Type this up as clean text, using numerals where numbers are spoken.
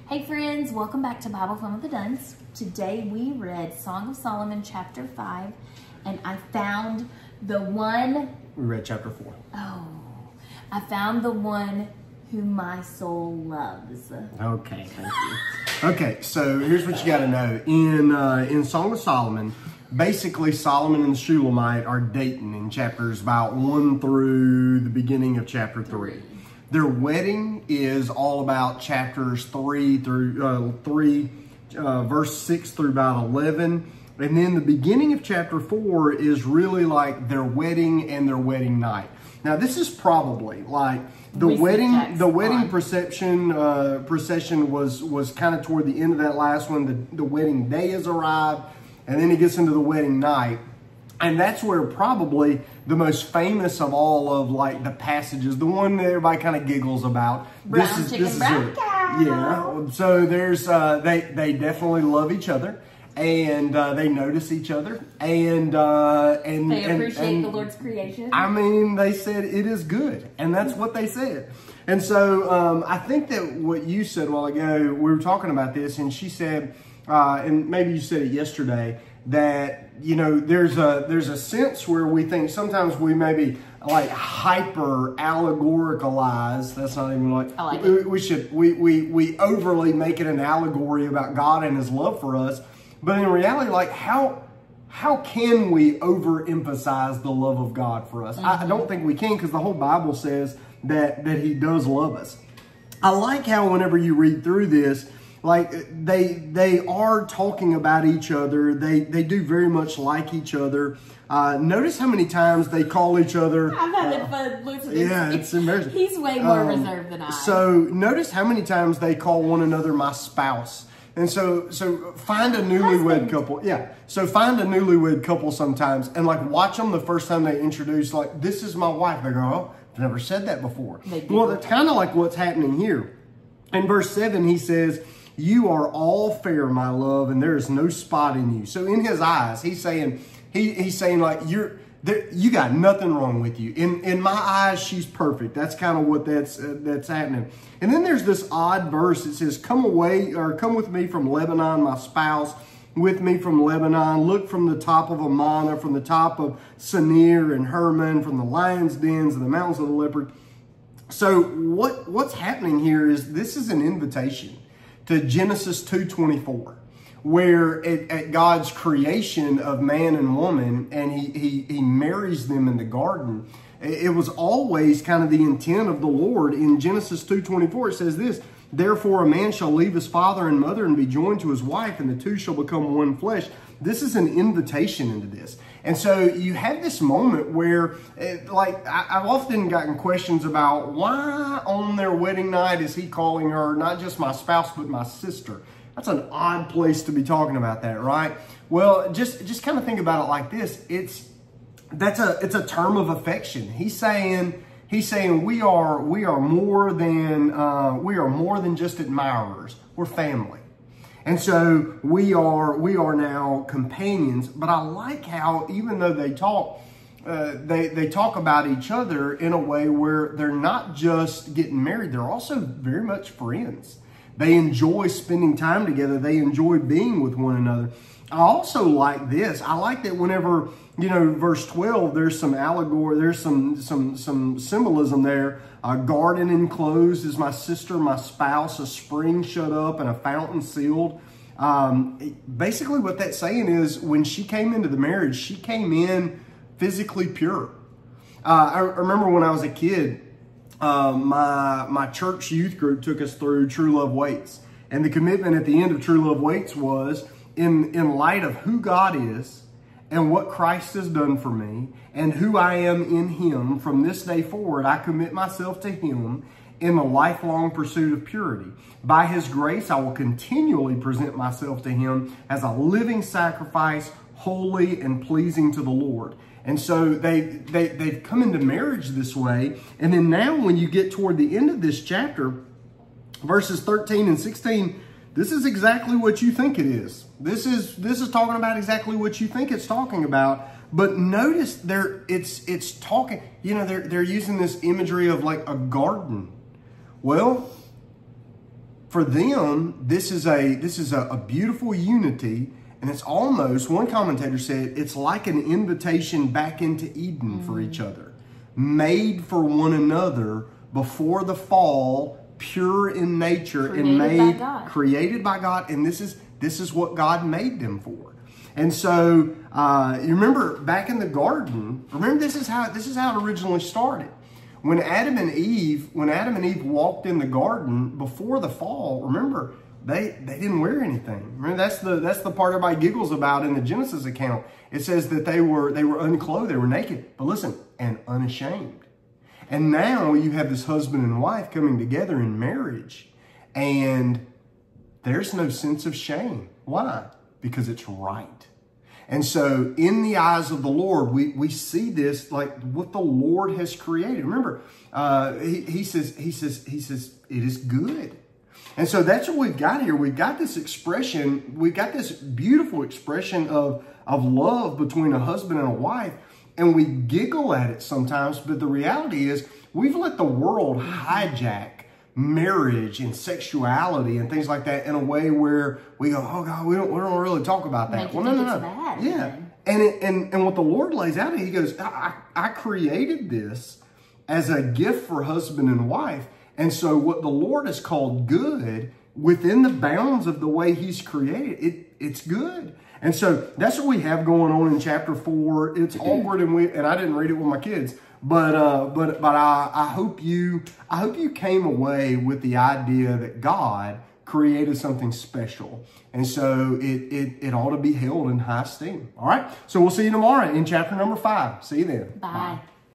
Hey friends, welcome back to Bible Fun with the Duns. Today we read Song of Solomon chapter 5 and I found the one... We read chapter 4. Oh, I found the one whom my soul loves. Okay, thank you. Okay, so here's what you got to know. In Song of Solomon, basically Solomon and the Shulamite are dating in chapters about 1 through the beginning of chapter 3. Their wedding is all about chapters 3 through verse 6 through about 11. And then the beginning of chapter 4 is really like their wedding and their wedding night. Now this is probably like the wedding procession was kind of toward the end of that last one. The wedding day has arrived, and then it gets into the wedding night. And that's where probably the most famous of all of like the passages, the one that everybody kind of giggles about. Brown chicken, brown cow. Yeah. So there's they definitely love each other, and they notice each other, and they appreciate the Lord's creation. I mean, they said it is good, and that's what they said. And so I think that what you said a while ago, we were talking about this, and she said, and maybe you said it yesterday, that, you know, there's a sense where we think sometimes we maybe like hyper allegoricalize. That's not even like, I like it. We overly make it an allegory about God and his love for us. But in reality, like how can we overemphasize the love of God for us? I don't think we can, because the whole Bible says that he does love us. I like how whenever you read through this, like they are talking about each other. They do very much like each other. Notice how many times they call each other. I'm having fun listening. Yeah, it's embarrassing. He's way more reserved than I. So notice how many times they call one another my spouse. And so find a newlywed couple. Yeah. So find a newlywed couple sometimes and like watch them the first time they introduce, like, this is my wife. They go, oh, I've never said that before. Well, that's kind of like what's happening here. In verse 7, he says, you are all fair, my love, and there is no spot in you. So in his eyes, he's saying like, you got nothing wrong with you. In my eyes, she's perfect. That's kind of what that's happening. And then there's this odd verse. It says, come with me from Lebanon, my spouse, with me from Lebanon. Look from the top of Amana, from the top of Senir and Hermon, from the lion's dens and the mountains of the leopard. So what's happening here is this is an invitation to Genesis 2:24, where at God's creation of man and woman, and he marries them in the garden. It was always kind of the intent of the Lord. In Genesis 2:24, it says this, therefore a man shall leave his father and mother and be joined to his wife, and the two shall become one flesh. This is an invitation into this. And so you have this moment where, I've often gotten questions about why on their wedding night is he calling her not just my spouse, but my sister. That's an odd place to be talking about that, right? Well, just kind of think about it like this. It's a term of affection. He's saying we are more than just admirers. We're family. And so we are now companions. But I like how even though they talk about each other in a way where they're not just getting married, they're also very much friends. They enjoy spending time together. They enjoy being with one another. I also like this. I like that whenever, you know, verse 12, there's some allegory, there's some symbolism there. A garden enclosed is my sister, my spouse, a spring shut up and a fountain sealed. Basically what that's saying is when she came into the marriage, she came in physically pure. I remember when I was a kid, my church youth group took us through True Love Waits. And the commitment at the end of True Love Waits was, in light of who God is and what Christ has done for me and who I am in him, from this day forward, I commit myself to him in the lifelong pursuit of purity. By his grace, I will continually present myself to him as a living sacrifice, holy and pleasing to the Lord. And so they've come into marriage this way. And then now when you get toward the end of this chapter, verses 13 and 16, this is exactly what you think it is. This is talking about exactly what you think it's talking about. But notice it's talking, you know, they're using this imagery of like a garden. Well, for them, this is a beautiful unity. And it's almost, one commentator said, it's like an invitation back into Eden for each other. Made for one another before the fall, pure in nature, created by God. And this is what God made them for. And so you remember back in the garden, this is how it originally started. When Adam and Eve walked in the garden before the fall, remember, they didn't wear anything. Remember, that's the part everybody giggles about in the Genesis account. It says that they were unclothed, they were naked. But listen, and unashamed. And now you have this husband and wife coming together in marriage, and there's no sense of shame. Why? Because it's right. And so in the eyes of the Lord, we see this like what the Lord has created. Remember, he says, it is good. And so that's what we've got here. We've got this expression, we've got this beautiful expression of love between a husband and a wife. And we giggle at it sometimes, but the reality is we've let the world hijack marriage and sexuality and things like that in a way where we go, oh God, we don't really talk about that. Well, no. Bad, yeah. And what the Lord lays out, he goes, I created this as a gift for husband and wife. And so what the Lord has called good within the bounds of the way he's created, it's good. And so that's what we have going on in chapter 4. It's awkward, and I didn't read it with my kids, but I hope you came away with the idea that God created something special, and so it ought to be held in high esteem. All right, so we'll see you tomorrow in chapter number 5. See you then. Bye.